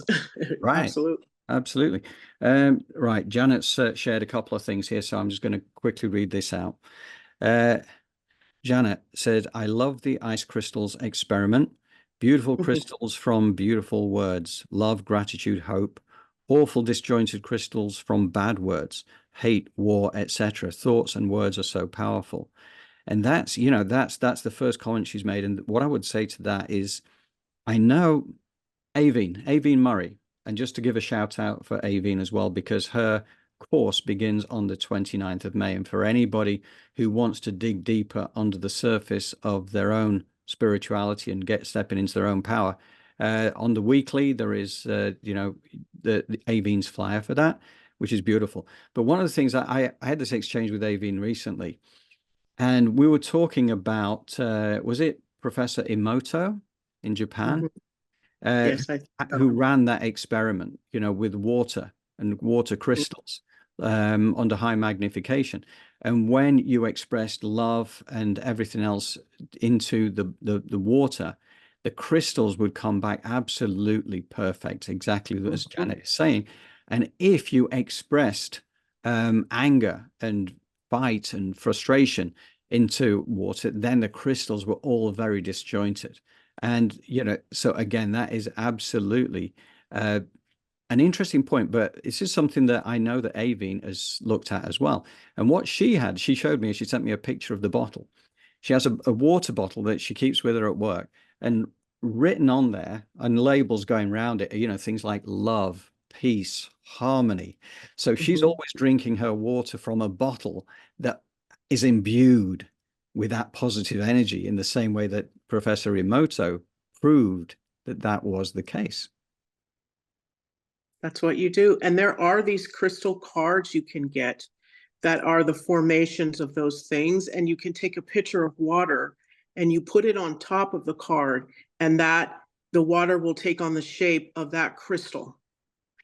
Right. Absolutely. Absolutely. Right. Janet's shared a couple of things here, so I'm just going to quickly read this out. Janet said, I love the ice crystals experiment. Beautiful crystals from beautiful words. Love, gratitude, hope. Awful disjointed crystals from bad words. Hate, war, etc. Thoughts and words are so powerful. And that's the first comment she's made. And what I would say to that is, I know Aveen Murray, and just to give a shout out for Aveen as well, because her course begins on the 29th of May. And for anybody who wants to dig deeper under the surface of their own spirituality and stepping into their own power, on the weekly, there is, the Aveen's flyer for that, which is beautiful. But one of the things I had this exchange with Aveen recently, and we were talking about, was it Professor Emoto in Japan? Yes, Who ran that experiment, with water and water crystals under high magnification. And when you expressed love and everything else into the water, the crystals would come back absolutely perfect, exactly as Janet is saying. And if you expressed anger and fight and frustration into water, then the crystals were all very disjointed. And, so again, that is absolutely an interesting point, but this is something that I know that Aveen has looked at as well. And what she showed me, she sent me a picture of the bottle. She has a water bottle that she keeps with her at work, and written on there and labels going around it, things like love, peace, harmony. So she's always drinking her water from a bottle that is imbued with that positive energy, in the same way that Professor Emoto proved that was the case. That's what you do. And there are these crystal cards you can get that are the formations of those things. And you can take a picture of water and you put it on top of the card, and the water will take on the shape of that crystal.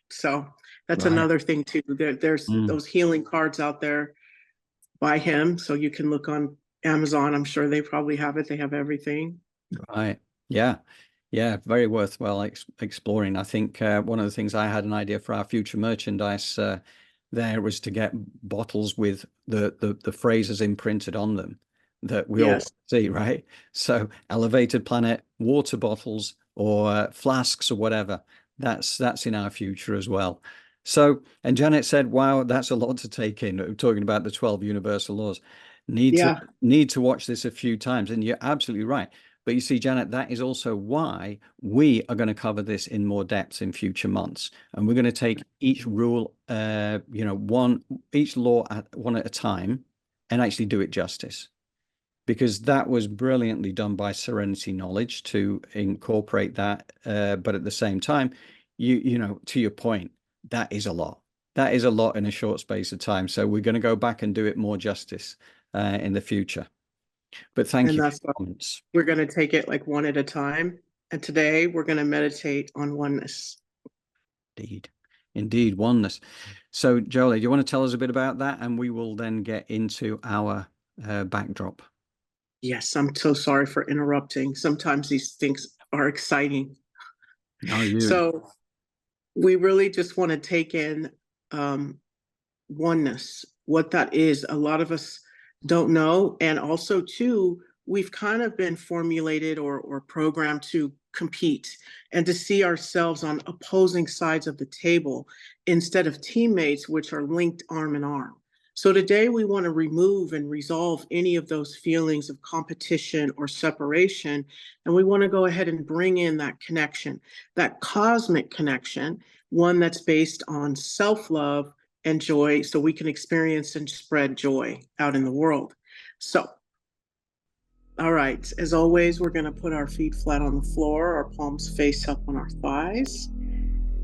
So that's another thing too. There's those healing cards out there by him. So you can look on Amazon. I'm sure they probably have it. They have everything. Right. Yeah. Yeah. Very worthwhile exploring. I think one of the things I had an idea for our future merchandise there was to get bottles with the phrases imprinted on them that we all see, right? So elevated planet, water bottles, or flasks, or whatever. That's in our future as well. So, and Janet said, wow, that's a lot to take in. We're talking about the 12 universal laws. Need to watch this a few times. And you're absolutely right. But you see, Janet, that is also why we are going to cover this in more depth in future months. And we're going to take each rule, each law one at a time, and actually do it justice. Because that was brilliantly done by Serenity Knowledge to incorporate that. But at the same time, to your point, that is a lot. That is a lot in a short space of time. So we're going to go back and do it more justice in the future. But thank you for your comments. We're going to take it like one at a time. And today we're going to meditate on oneness. Indeed, oneness. So, Jolie, do you want to tell us a bit about that? And we will then get into our backdrop. Yes, I'm so sorry for interrupting. Sometimes these things are exciting. So we really just want to take in oneness, what that is. A lot of us don't know. And also, too, we've kind of been formulated or programmed to compete and to see ourselves on opposing sides of the table instead of teammates, which are linked arm in arm. So today we want to remove and resolve any of those feelings of competition or separation. And we want to go ahead and bring in that connection, that cosmic connection, one that's based on self-love and joy, so we can experience and spread joy out in the world. So, all right, as always, we're going to put our feet flat on the floor, our palms face up on our thighs,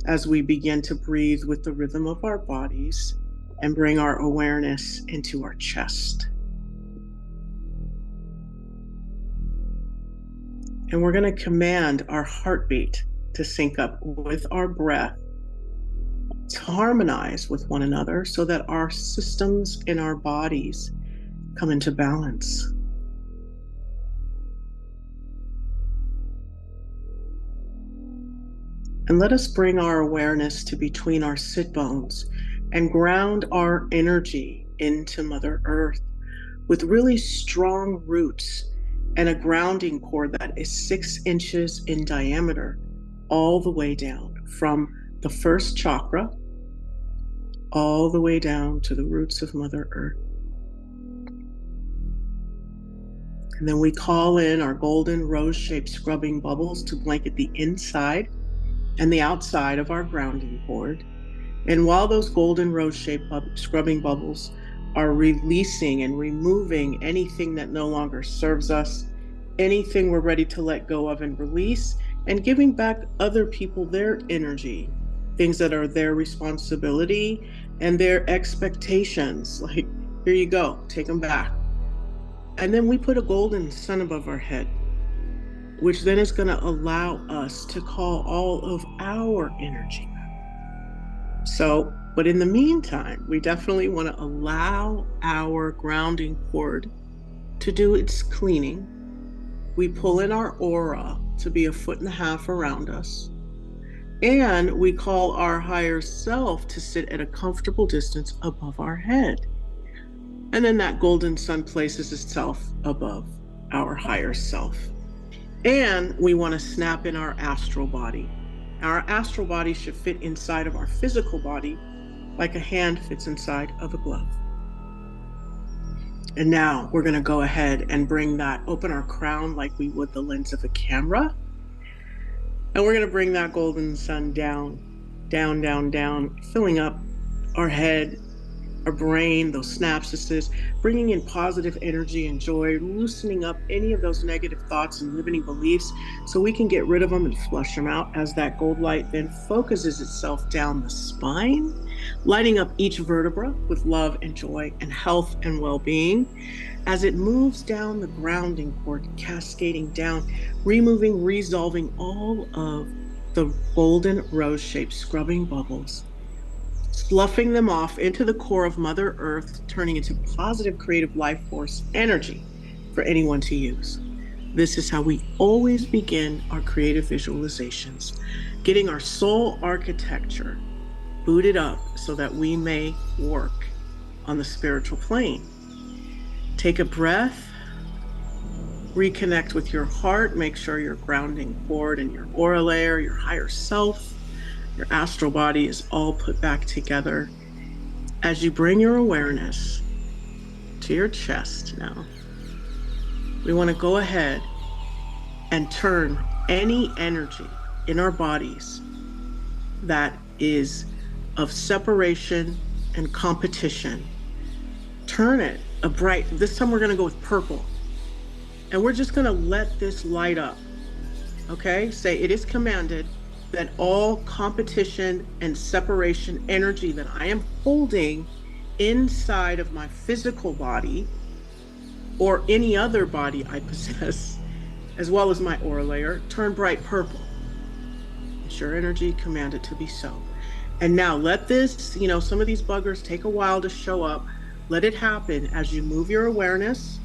as we begin to breathe with the rhythm of our bodies and bring our awareness into our chest. And we're going to command our heartbeat to sync up with our breath, to harmonize with one another so that our systems in our bodies come into balance. And let us bring our awareness to between our sit bones and ground our energy into Mother Earth with really strong roots and a grounding cord that is 6 inches in diameter, all the way down from the first chakra, all the way down to the roots of Mother Earth. And then we call in our golden rose-shaped scrubbing bubbles to blanket the inside and the outside of our grounding cord. And while those golden rose-shaped scrubbing bubbles are releasing and removing anything that no longer serves us, anything we're ready to let go of and release, and giving back other people their energy, things that are their responsibility and their expectations, like, here you go, take them back. And then we put a golden sun above our head, which then is going to allow us to call all of our energy back. So, but in the meantime, we definitely want to allow our grounding cord to do its cleaning. We pull in our aura to be 1.5 feet around us. And we call our higher self to sit at a comfortable distance above our head. And then that golden sun places itself above our higher self. And we want to snap in our astral body. Our astral body should fit inside of our physical body like a hand fits inside of a glove. And now we're going to go ahead and bring that, open our crown like we would the lens of a camera. And we're going to bring that golden sun down, down, down, down, filling up our head, our brain, those synapses, bringing in positive energy and joy, loosening up any of those negative thoughts and limiting beliefs so we can get rid of them and flush them out as that gold light then focuses itself down the spine, lighting up each vertebra with love and joy and health and well-being. As it moves down the grounding cord, cascading down, removing, resolving all of the golden rose-shaped scrubbing bubbles, sloughing them off into the core of Mother Earth, turning into positive creative life force energy for anyone to use. This is how we always begin our creative visualizations, getting our soul architecture booted up so that we may work on the spiritual plane. Take a breath, reconnect with your heart, make sure your grounding cord and your aura layer, your higher self, your astral body is all put back together. As you bring your awareness to your chest now, we want to go ahead and turn any energy in our bodies that is of separation and competition. Turn it a bright, this time we're going to go with purple. And we're just going to let this light up. Okay? Say, it is commanded that all competition and separation energy that I am holding inside of my physical body or any other body I possess, as well as my aura layer, turn bright purple. It's your energy commanded to be so. And now let this, some of these buggers take a while to show up. Let it happen as you move your awareness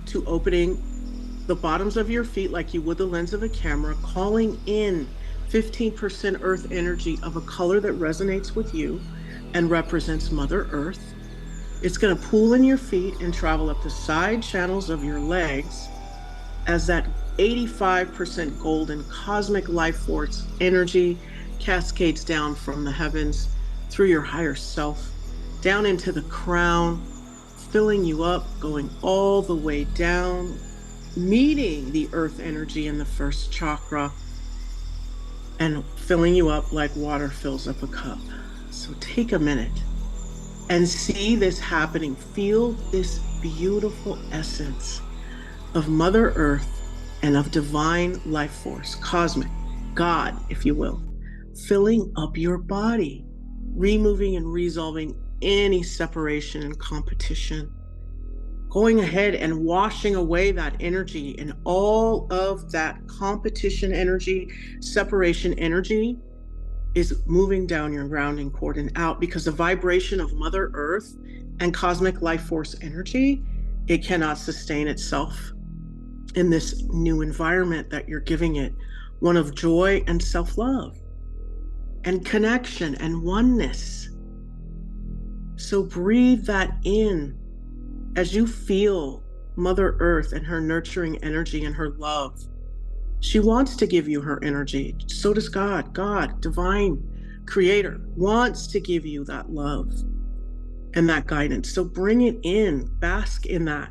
to opening the bottoms of your feet like you would the lens of a camera, calling in 15% earth energy of a color that resonates with you and represents Mother Earth. It's going to pool in your feet and travel up the side channels of your legs as that 85% golden cosmic life force energy cascades down from the heavens through your higher self down into the crown, filling you up, going all the way down, meeting the earth energy in the first chakra, and filling you up like water fills up a cup. So take a minute and see this happening. Feel this beautiful essence of Mother Earth and of divine life force, cosmic, God, if you will, filling up your body, removing and resolving any separation and competition, going ahead and washing away that energy, and all of that competition energy, separation energy is moving down your grounding cord and out, because the vibration of Mother Earth and cosmic life force energy, it cannot sustain itself in this new environment that you're giving it, one of joy and self-love and connection and oneness. So breathe that in as you feel Mother Earth and her nurturing energy and her love. She wants to give you her energy. So does God. God, divine creator, wants to give you that love and that guidance. So bring it in, bask in that,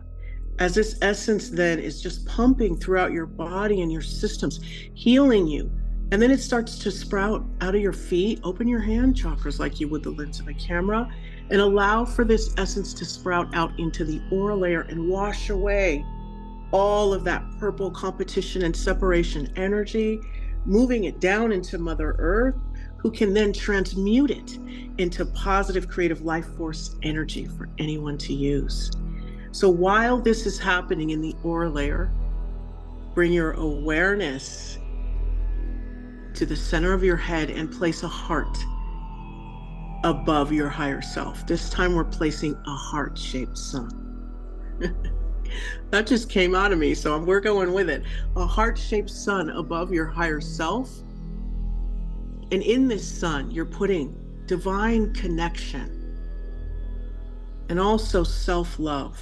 as this essence then is just pumping throughout your body and your systems, healing you. And then it starts to sprout out of your feet. Open your hand chakras like you would the lens of a camera, and allow for this essence to sprout out into the aura layer and wash away all of that purple competition and separation energy, moving it down into Mother Earth, who can then transmute it into positive creative life force energy for anyone to use. So while this is happening in the aura layer, bring your awareness to the center of your head and place a heart above your higher self. This time we're placing a heart-shaped sun. That just came out of me, so we're going with it. A heart-shaped sun above your higher self. And in this sun, you're putting divine connection and also self-love.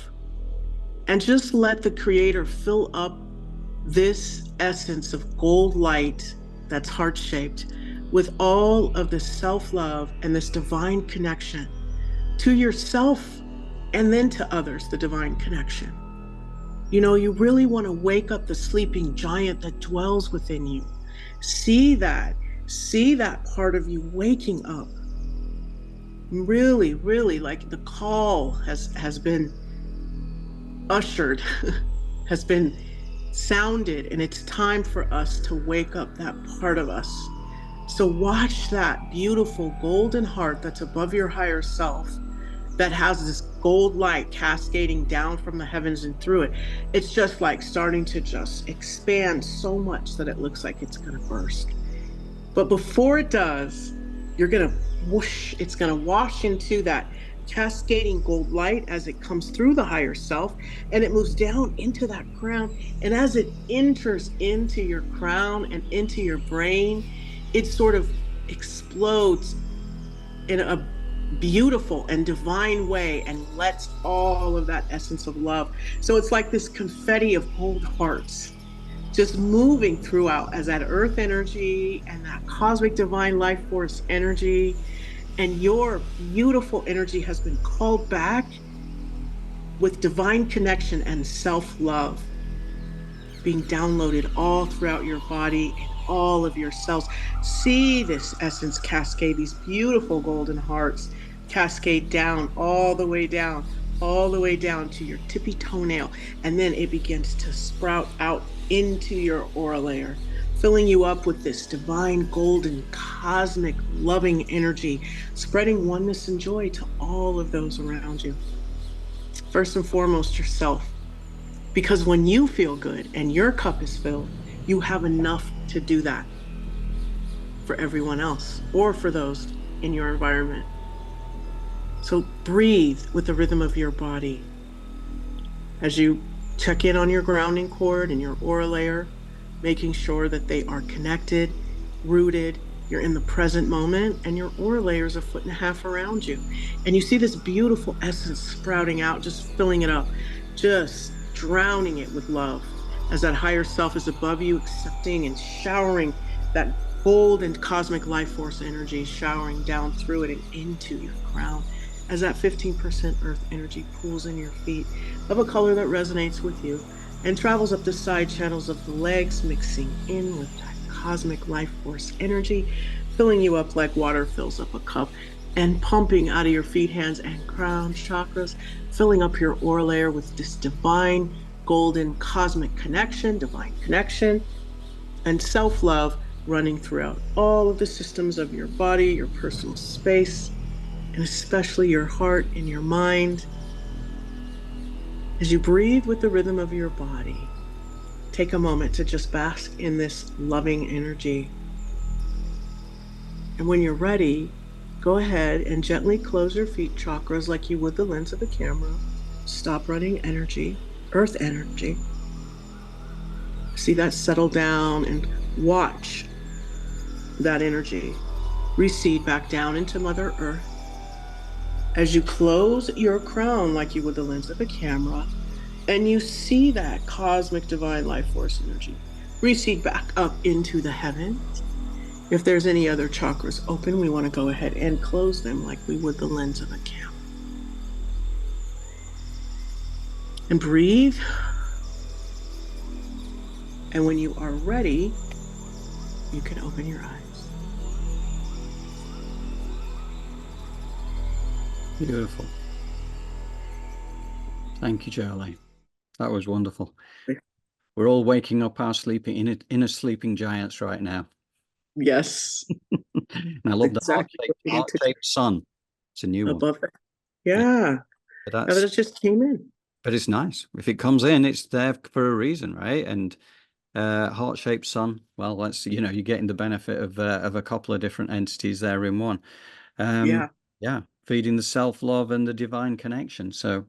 And just let the Creator fill up this essence of gold light that's heart-shaped with all of the self-love and this divine connection to yourself and then to others, the divine connection. You know, you really want to wake up the sleeping giant that dwells within you. See that part of you waking up. Really, really, like the call has been ushered, has been sounded, and it's time for us to wake up that part of us. So watch that beautiful golden heart that's above your higher self, that has this gold light cascading down from the heavens and through it. It's just like starting to just expand so much that it looks like it's gonna burst. But before it does, you're gonna whoosh, it's gonna wash into that cascading gold light as it comes through the higher self, and it moves down into that crown. And as it enters into your crown and into your brain, it sort of explodes in a beautiful and divine way and lets all of that essence of love. So it's like this confetti of gold hearts just moving throughout as that earth energy and that cosmic divine life force energy, and your beautiful energy has been called back with divine connection and self-love being downloaded all throughout your body and all of your cells. See this essence cascade, these beautiful golden hearts cascade down, all the way down to your tippy toenail. And then it begins to sprout out into your aura layer, filling you up with this divine, golden, cosmic, loving energy, spreading oneness and joy to all of those around you. First and foremost, yourself. Because when you feel good and your cup is filled, you have enough to do that for everyone else or for those in your environment. So breathe with the rhythm of your body as you check in on your grounding cord and your aura layer, making sure that they are connected, rooted, you're in the present moment, and your aura layer is 1.5 feet around you. And you see this beautiful essence sprouting out, just filling it up, just drowning it with love as that higher self is above you, accepting and showering that gold and cosmic life force energy, showering down through it and into your crown as that 15% earth energy pools in your feet of a color that resonates with you and travels up the side channels of the legs, mixing in with that cosmic life force energy, filling you up like water fills up a cup, and pumping out of your feet, hands, and crown chakras, filling up your aura layer with this divine, golden, cosmic connection, divine connection, and self-love running throughout all of the systems of your body, your personal space, and especially your heart and your mind. As you breathe with the rhythm of your body, take a moment to just bask in this loving energy. And when you're ready, go ahead and gently close your feet chakras like you would the lens of a camera. Stop running energy, earth energy. See that settle down and watch that energy recede back down into Mother Earth. As you close your crown like you would the lens of a camera, and you see that cosmic divine life force energy recede back up into the heavens. If there's any other chakras open, we want to go ahead and close them like we would the lens of a camera. And breathe. And when you are ready, you can open your eyes. Beautiful. Thank you, Jolie. That was wonderful. We're all waking up our sleeping inner sleeping giants right now. Yes. And I love Exactly the heart-shaped sun. It's a new one. above it. Yeah. But Now that it just came in. but it's nice. If it comes in, it's there for a reason, right? And heart-shaped sun, well, that's, you're getting the benefit of a couple of different entities there in one. Yeah, Yeah, feeding the self-love and the divine connection. So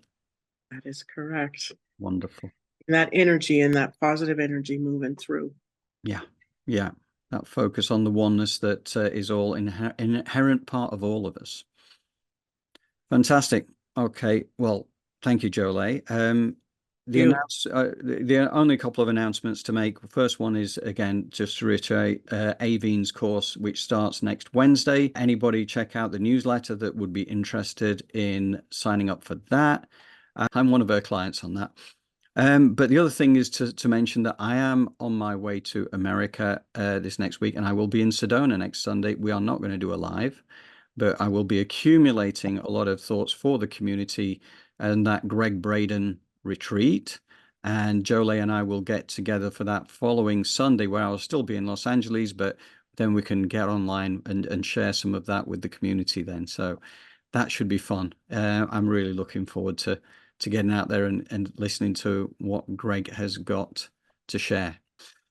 that is correct. wonderful. And that energy and that positive energy moving through. Yeah, yeah. That focus on the oneness that is all inherent part of all of us. Fantastic. Okay. Well, thank you, Jolie. The only couple of announcements to make. The first one is, again, just to reiterate, Aveen's course, which starts next Wednesday. Anybody check out the newsletter that would be interested in signing up for that. I'm one of her clients on that. But the other thing is to mention that I am on my way to America this next week, and I will be in Sedona next Sunday. We are not going to do a live, but I will be accumulating a lot of thoughts for the community and that Greg Braden retreat. And Jolie and I will get together for that following Sunday, where I'll still be in Los Angeles, but then we can get online and share some of that with the community then. So that should be fun. I'm really looking forward to getting out there and listening to what Greg has got to share.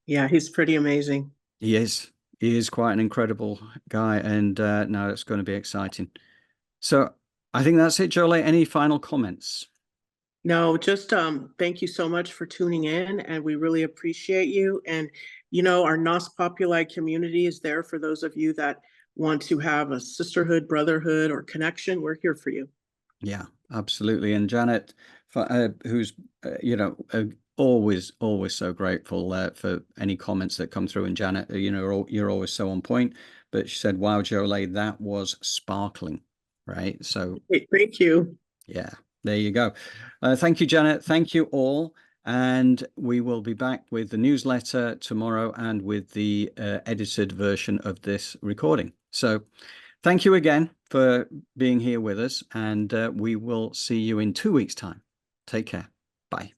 Yeah, he's pretty amazing. He is quite an incredible guy, and now it's going to be exciting. So I think that's it, Jolie. Any final comments? No, just thank you so much for tuning in, and we really appreciate you. And our Nos Populi community is there for those of you that want to have a sisterhood, brotherhood, or connection. We're here for you. Yeah, absolutely. And Janet, who's always so grateful for any comments that come through. And Janet, you're always so on point. But she said, "Wow, Jolie, that was sparkling." Right. So Thank you. yeah, there you go. Thank you, Janet. Thank you all. And we will be back with the newsletter tomorrow and with the edited version of this recording. So thank you again for being here with us, and we will see you in 2 weeks' time. Take care. Bye.